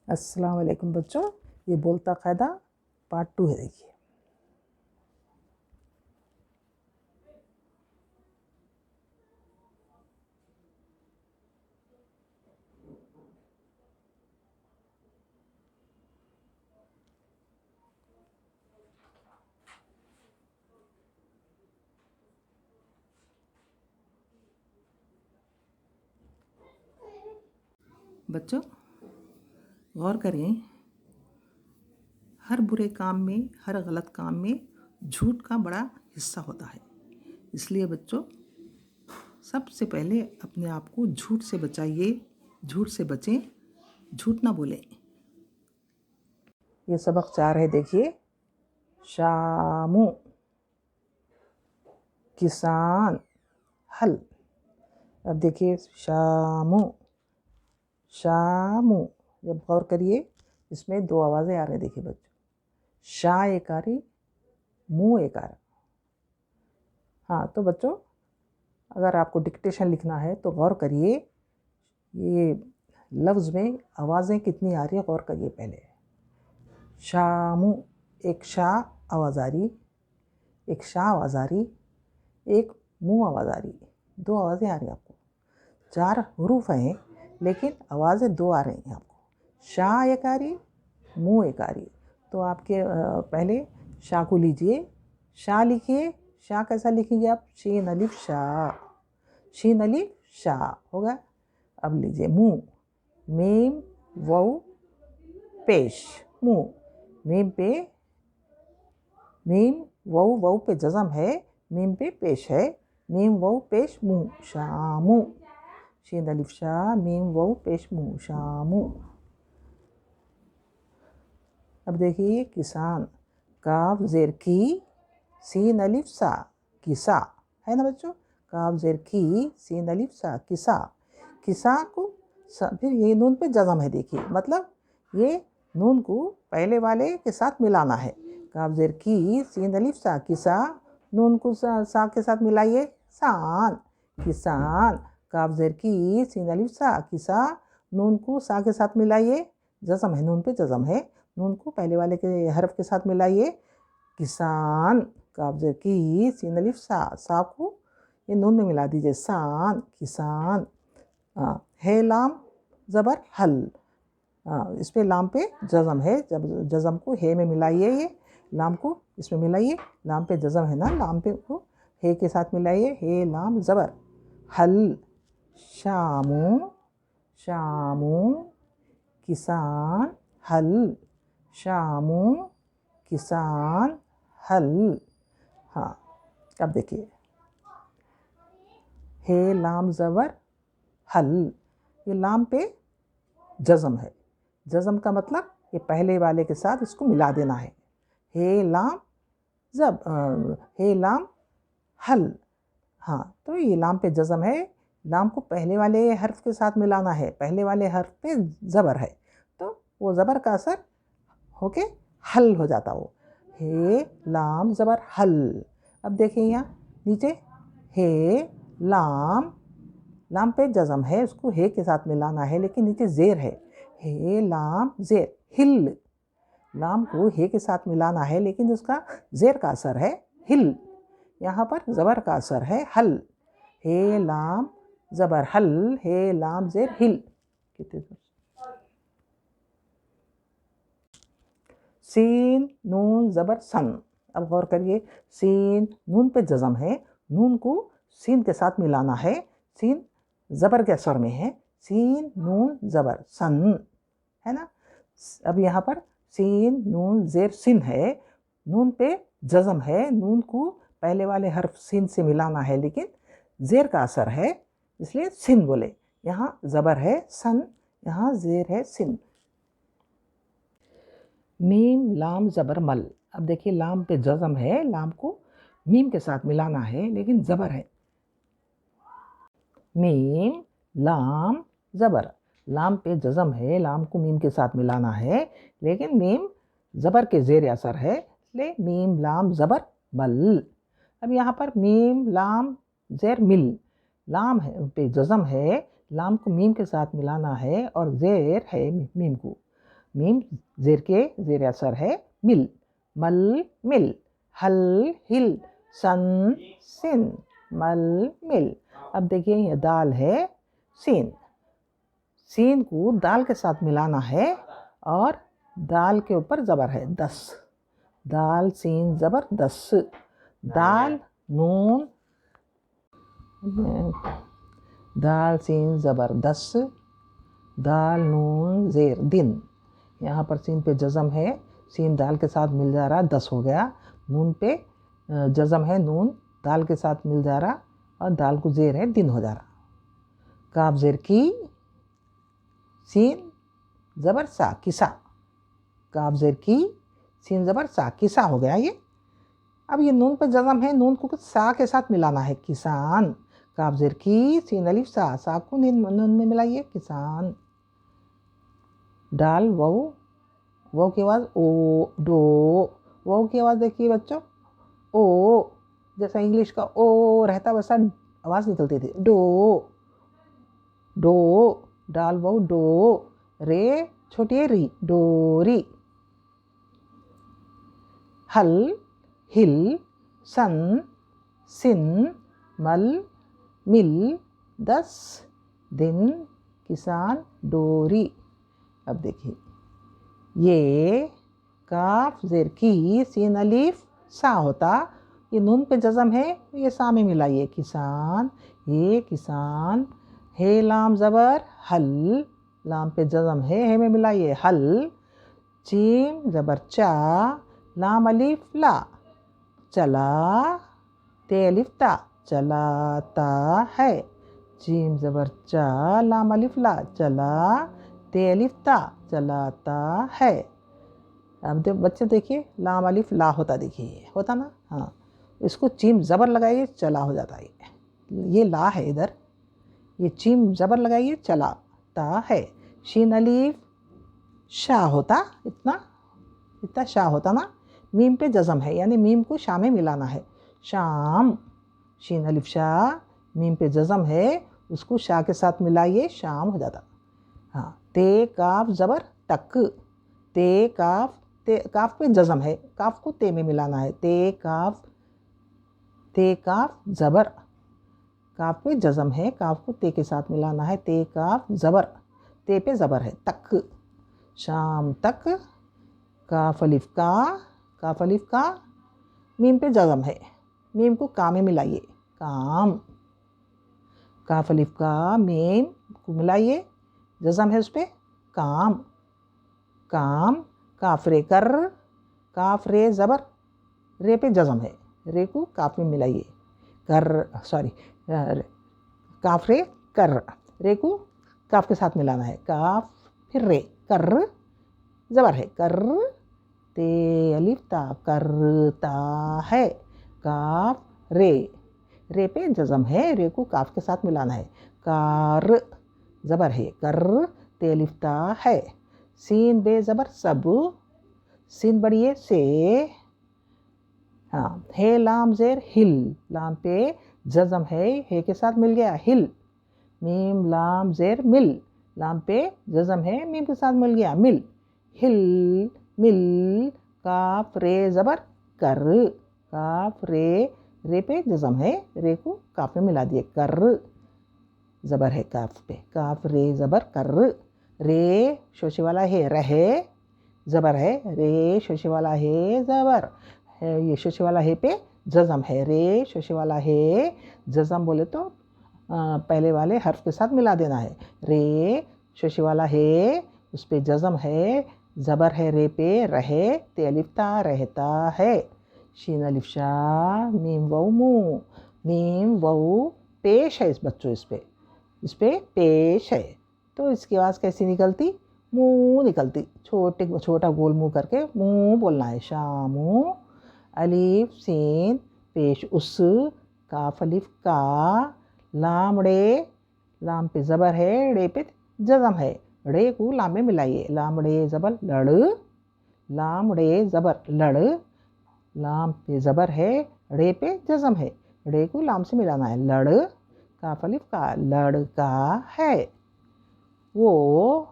अस्सलाम वालेकुम बच्चों, ये बोलता क़ायदा पार्ट 2 है। देखिए, बच्चों गौर करें, हर बुरे काम में, हर गलत काम में झूठ का बड़ा हिस्सा होता है। इसलिए बच्चों सबसे पहले अपने आप को झूठ से बचाइए, झूठ से बचें, झूठ ना बोलें। ये सबक 4 है। देखिए, शामू, किसान, हल। अब देखिए, शामू, शामू। जब गौर करिए, इसमें 2 आवाज़ें आ रही हैं। देखिए बच्चों, शा एक आ रही, मुँह एक आ रहा। हाँ, तो बच्चों अगर आपको डिक्टेशन लिखना है तो गौर करिए, ये लफ्ज़ में आवाज़ें कितनी आ रही है, गौर करिए। पहले शामू, एक शा आवाज़ आ रही, एक शा आवाज़ आ रही, एक मुँह आवाज़ आ रही। 2 आवाज़ें आ रही आपको। 4 हरूफ हैं लेकिन आवाज़ें 2 आ रही हैं आपको। शा एक आ रही, मुँह एक आ रही। तो आपके पहले शा को लीजिए, शा लिखिए। शा कैसा लिखेंगे आप? शीन अलिफ शा, शीन अलिफ शा होगा। अब लीजिए मुँह, मीम वाउ पेश, मुँह। मीम पे, मीम वाउ, वाउ पे जज़म है, मीम पे पेश है, मीम वाउ पेश मुँह, शामू। शीन अलिफ शा, मीम वाउ पेश मुँह, शामू। अब देखिए, किसान, काफ ज़ेर की, सीन अलिफ सा, किसा है ना बच्चों। काफ ज़ेर की, सीन अलिफ सा, किसा। किसा को फिर ये नून पे जज़म है। देखिए, मतलब ये नून को पहले वाले के साथ मिलाना है। काफ ज़ेर की, सीन अलिफ सा, किसा। नून को सा के साथ मिलाइए, सान, किसान। काफ ज़ेर की, सीन अलिफ सा, किसा। नून को सा के साथ मिलाइए, जज़म है, नून पे जज़म है। नून को पहले वाले के हरफ के साथ मिलाइए, किसान। काफ ज़ेर की, सीन अलिफ सा, सा को ये नून में मिला दीजिए, सान, किसान। है लाम ज़बर हल, इस पे लाम पे जज़म है। जब जज़म को हे में मिलाइए, ये लाम को इसमें मिलाइए। लाम पे जज़म है ना, लाम पे को हे के साथ मिलाइए, हे लाम ज़बर हल। शामू, शामू, किसान, हल। शामू, किसान, हल। हाँ, अब देखिए, हे लाम ज़बर हल, ये लाम पे जज़म है। जज़म का मतलब ये पहले वाले के साथ इसको मिला देना है। हे लाम हे लाम हल। हाँ, तो ये लाम पे जज़म है, लाम को पहले वाले हर्फ के साथ मिलाना है। पहले वाले हर्फ पे ज़बर है, तो वो ज़बर का असर होके हल हो जाता हो। हे लाम ज़बर हल। अब देखिए यहाँ नीचे, हे लाम, लाम पे जज़म है, उसको हे के साथ मिलाना है, लेकिन नीचे ज़ेर है। हे लाम ज़ेर हिल, लाम को हे के साथ मिलाना है, लेकिन उसका ज़ेर का असर है हिल। यहाँ पर ज़बर का असर है हल। हे लाम ज़बर हल, हे लाम ज़ेर हिल। कितने सीन नून ज़बर सन। अब गौर करिए, सीन नून पे जज़म है, नून को सीन के साथ मिलाना है। सीन ज़बर के असर में है, सीन नून ज़बर सन है ना। अब यहाँ पर सीन नून ज़ेर सिन है, नून पे जज़म है, नून को पहले वाले हर्फ सीन से मिलाना है, लेकिन ज़ेर का असर है, इसलिए सिन बोले। यहाँ ज़बर है सन, यहाँ ज़ेर है सिन। मीम लाम ज़बर मल। अब देखिए, लाम पे जज़म है, लाम को मीम के साथ मिलाना है, लेकिन ज़बर है। मीम लाम ज़बर, लाम पे जज़म है, लाम को मीम के साथ मिलाना है, लेकिन मीम ज़बर के ज़ेर असर है, इसलिए मीम लाम ज़बर मल। अब यहाँ पर मीम लाम ज़ेर मिल, लाम पे जज़म है, लाम को मीम के साथ मिलाना है और ज़ेर है मीम को। मीम जेर के जेर असर है मिल, मल मिल, हल हिल, सन सिन, मल मिल। अब देखिए ये दाल है सीन, सीन को दाल के साथ मिलाना है और दाल के ऊपर ज़बर है 10, दाल सीन ज़बर 10, दाल नून, दाल सीन ज़बर 10, दाल नून ज़ेर दिन। यहाँ पर सीन पे जज़म है, सीन दाल के साथ मिल जा रहा 10 हो गया, नून पे जज़म है, नून दाल के साथ मिल जा रहा और दाल को ज़ेर है दिन हो जा रहा। काफ ज़ेर की, सीन ज़बर सा किसा, काफ ज़ेर की सीन ज़बर सा किसा हो गया ये। अब ये नून पे जज़म है, नून को सा के साथ मिलाना है किसान, काफ ज़ेर की सीन अलिफ सा, सा को नून में मिलाइए किसान। डाल वाऊ, वाऊ की आवाज़ ओ, डो, वाऊ की आवाज़ देखिए बच्चों ओ, जैसा इंग्लिश का ओ रहता वैसा आवाज़ निकलती थी, डो डो, डाल वाऊ डो, रे छोटी री डोरी, हल हिल, सन सिन, मल मिल, 10 दिन, किसान डोरी। अब देखिए ये काफ ज़ेर की सीन अलिफ सा होता, ये नून पे जज़म है, ये सा में मिलाइए किसान, ये किसान, हे लाम ज़बर हल, लाम पे जज़म है में मिलाइए हल, चीम ज़बर चा, लाम अलिफ ला, चला, ते अलिफ ता, चलाता है, चीम ज़बर चा, लाम अलिफ ला, चला, ते अलिफ ता, चलाता है। अब बच्चे देखिए लाम अलिफ ला होता, देखिए होता ना, हाँ इसको चीम ज़बर लगाइए चला हो जाता है, ये ला है इधर, ये चीम ज़बर लगाइए चलाता है, शीन अलिफ शाह होता, इतना शाह होता ना, मीम पे जज़म है यानी मीम को शाह में मिलाना है, शाम, शीन अलिफ शाह, मीम पे जज़म है उसको शाह के साथ मिलाइए शाम हो जाता। हाँ ते काफ ज़बर तक, ते काफ, ते काफ पे जज़म है, काफ को ते में मिलाना है, ते काफ ज़बर, काफ पे जज़म है, काफ को ते के साथ मिलाना है, ते काफ ज़बर, ते पे ज़बर है, तक, शाम तक, काफ अलिफ का, मीम पे जज़म है, मीम को का में मिलाइए काम, काफ अलिफ का मीम को मिलाइए, जज़म है उस पर काम, काम, काफ रे कर, काफ रे ज़बर, रे पे जज़म है, रे को काफ में मिलाइए कर, सॉरी काफ रे कर, रे को काफ के साथ मिलाना है, काफ फिर रे कर, ज़बर है कर, ते अलिफ ता करता है, काफ रे, रे पे जज़म है, रे को काफ के साथ मिलाना है, कार, ज़बर है कर, ते अलिफ ता है, सीन बे ज़बर सब, सीन बढ़िए से, हाँ हे लाम ज़ेर हिल, लाम पे जज़म है, हे के साथ मिल गया हिल, मीम लाम ज़ेर मिल, लाम पे जज़म है, मीम के साथ मिल गया मिल, हिल मिल, काफ रे ज़बर कर, काफ रे, रे पे जज़म है, रे को काफ में मिला दिए कर, ज़बर है काफ पे, काफ रे ज़बर कर, रे शोशे वाला है रहे, ज़बर है, रे शोशे वाला है ज़बर है, ये शोशे वाला है पे जज़म है, रे शोशे वाला है, जज़म बोले तो पहले वाले हर्फ के साथ मिला देना है, रे शोशे वाला है उस पर जज़म है, ज़बर है रे पे रहे, ते अलिफ ता रहता है, शीन अलिफ शाह, मीम वाऊ मुँह, मीम वाऊ पेश है इस बच्चों, इस पे पेश है, तो इसकी आवाज़ कैसी निकलती, मुँह निकलती, छोटा गोल मुँह करके मुँह बोलना है, शामू, अलिफ सीन पेश उस, काफ अलिफ का, लाम रे, लाम पे ज़बर है, रे पे जज़म है, रे को लाम में मिलाइए, लाम रे ज़बर लड़, लाम रे ज़बर लड़, लाम पे ज़बर है, रे पे जज़म है, रे को लाम से मिलाना है, लड़, काफ अलिफ का लड़का है, वो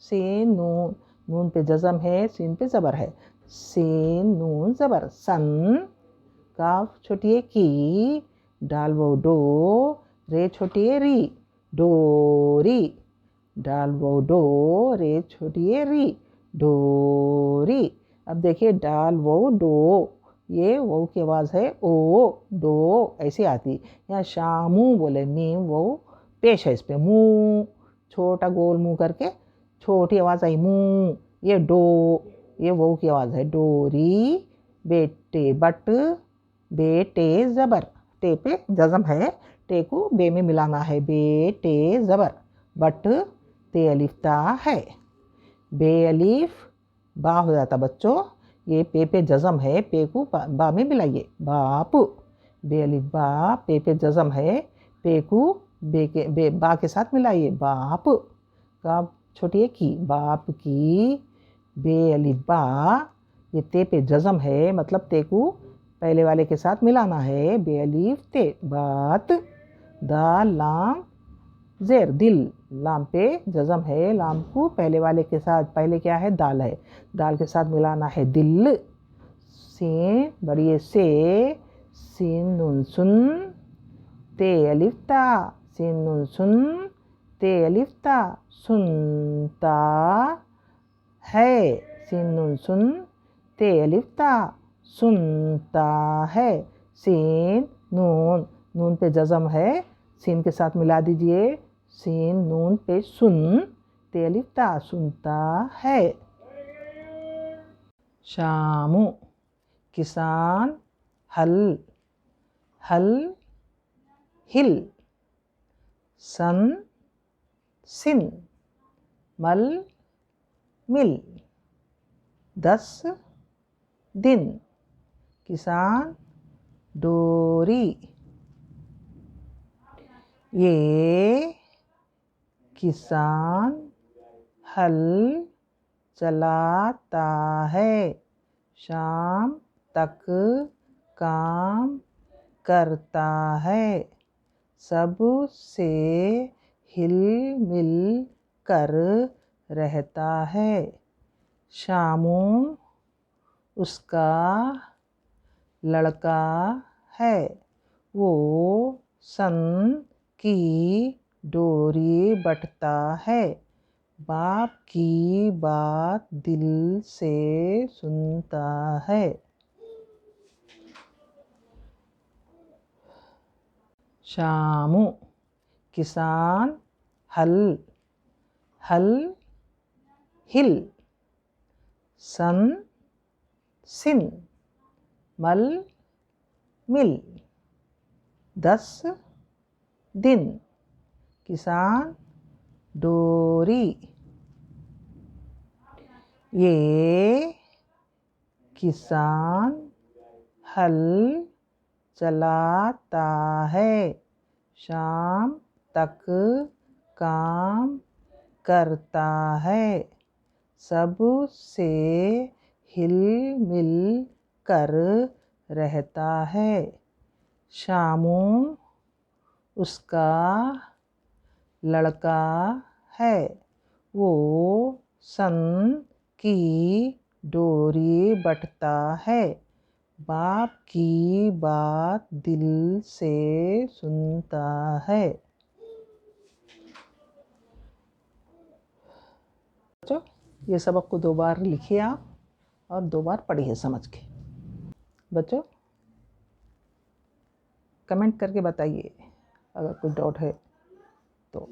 से नून, नून पे जज़म है, सीन पे ज़बर है। सीन नून ज़बर सन। काफ छोटी है की, डाल वो डो, रे छोटी है री, डोरी। डाल वो डो, रे छोटी है री, डोरी। अब देखिए डाल वो डो, ये वो की आवाज़ है ओ, डो ऐसी आती। यहाँ शामू बोले, मीम वो पेश है इस पे, मुँह छोटा गोल मुँह करके छोटी आवाज़ आई मुँह। ये डो, ये वो की आवाज़ है, डोरी। बेटे बट, बेटे ज़बर, टे पे जज़म है, टे को बे में मिलाना है, बेटे ज़बर। बट ते अलिफ ता है, बे अलिफ बा हो जाता बच्चों। ये पे जज़म है, पे को बा में मिलाइए, बाप। बे अलिफ बा, पे जज़म है, पे को बे बा के साथ मिलाइए, बाप। का छोटी है की, बाप की। बे अलिफ बा, ये ते पे जज़म है, मतलब ते को पहले वाले के साथ मिलाना है, बे अलिफ ते, बात। दाल लाम ज़ेर, दिल, लाम पे जज़म है, लाम को पहले वाले के साथ, पहले क्या है दाल है, दाल के साथ मिलाना है, दिल। सीन बड़ी से, सीन नून सुन, ते अलिफ ता, सीन नून सुन, ते अलिफ ता, सुनता है। सीन नून सुन, ते अलिफ ता, सुनता है। सीन नून, नून पे जज़म है, सीन के साथ मिला दीजिए, सीन नून पे सुन, ते अलिफ ता, सुनता है। शामू, किसान, हल, हल हिल, सन सिन, मल मिल। 10 दिन, किसान डोरी। ये किसान हल चलाता है, शाम तक काम करता है, सबसे हिल मिल कर रहता है। शामू उसका लड़का है, वो सन की डोरी बटता है, बाप की बात दिल से सुनता है। शामू, किसान हल, हल हिल, सन सिन, मल मिल। 10 दिन, किसान डोरी। ये किसान हल चलाता है, शाम तक काम करता है, सबसे हिल मिल कर रहता है। शामू उसका लड़का है, वो सन की डोरी बटता है, बाप की बात दिल से सुनता है। बच्चों ये सबक को 2 बार लिखिए आप और 2 बार पढ़िए समझ के। बच्चों कमेंट करके बताइए अगर कोई डाउट है तो।